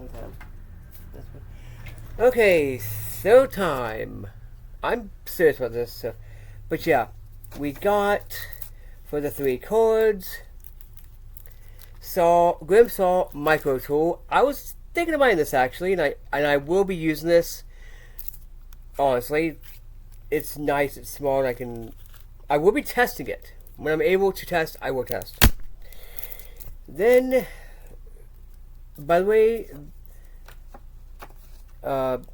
Okay. That's good. Okay, so time. I'm serious about this. So, but yeah, we got for the 3 chords. Grimsaw Micro Tool. I was thinking of buying this actually, and I will be using this. Honestly, it's nice. It's small. And I will be testing it when I'm able to test. I will test. Then, by the way,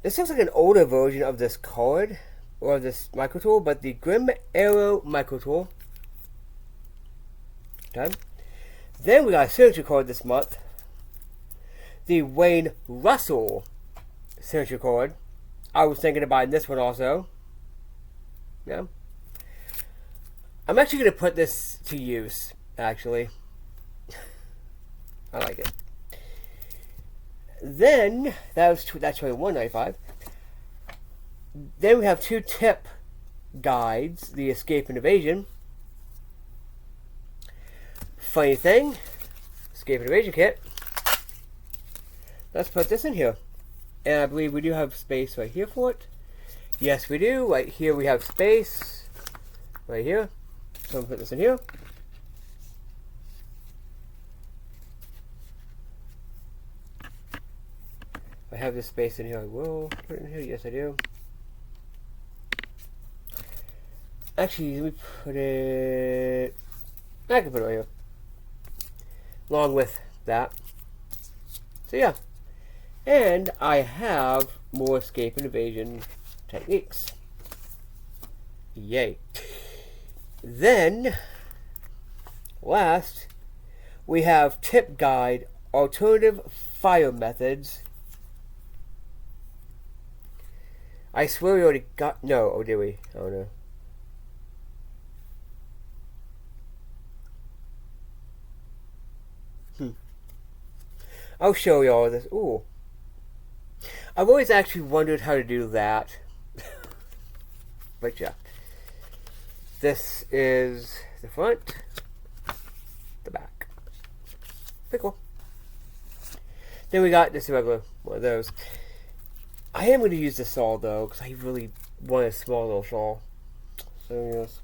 this looks like an older version of this card or this micro tool, but the Grim Arrow Micro Tool. Okay. Then we got a signature card this month. The Wayne Russell signature card. I was thinking of buying this one also. Yeah. I'm actually going to put this to use, actually. I like it. Then, that's $21.95. Then we have 2 tip guides. The Escape and Evasion. Funny thing, Escape and Evasion kit. Let's put this in here. And I believe we do have space right here for it. Yes, we do. Right here we have space. Right here. So I'm going to put this in here. If I have this space in here, I will put it in here. Yes, I do. Actually, let me put it... I can put it right here. Along with that. So yeah. And I have more Escape and Evasion techniques. Yay. Then, last, we have Tip Guide, Alternative Fire Methods. I swear we already got... No, oh did we? Oh no. I'll show you all this. Ooh. I've always actually wondered how to do that. But yeah. This is the front. The back. Pretty cool. Then we got this regular one of those. I am going to use the saw though, because I really want a small little saw. So yes.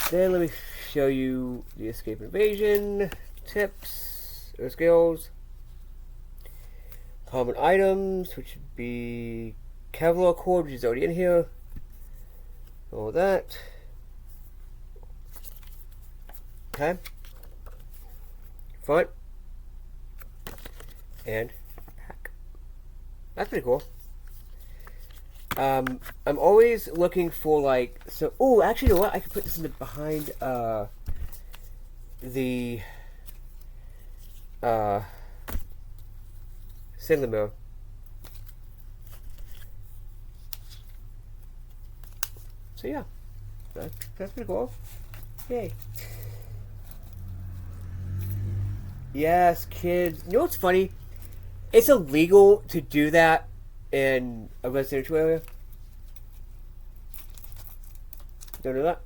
Then let me show you the Escape and Evasion tips. Or skills. Common items, which would be Kevlar cord, which is already in here. All that. Okay. Front. And back. That's pretty cool. I'm always looking for like so. Oh, actually, you know what? I can put this in the behind the cylinder mirror. So yeah, that's pretty cool. Yay! Yes, kids. You know what's funny? It's illegal to do that in a residential area. Don't know that?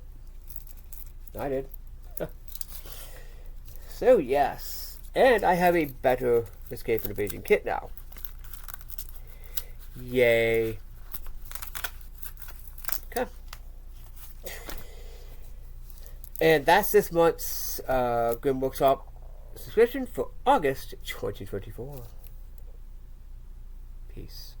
I did. So yes, and I have a better Escape and Evasion kit now. Yay! Okay. And that's this month's Grim Workshop subscription for August 2024. Peace.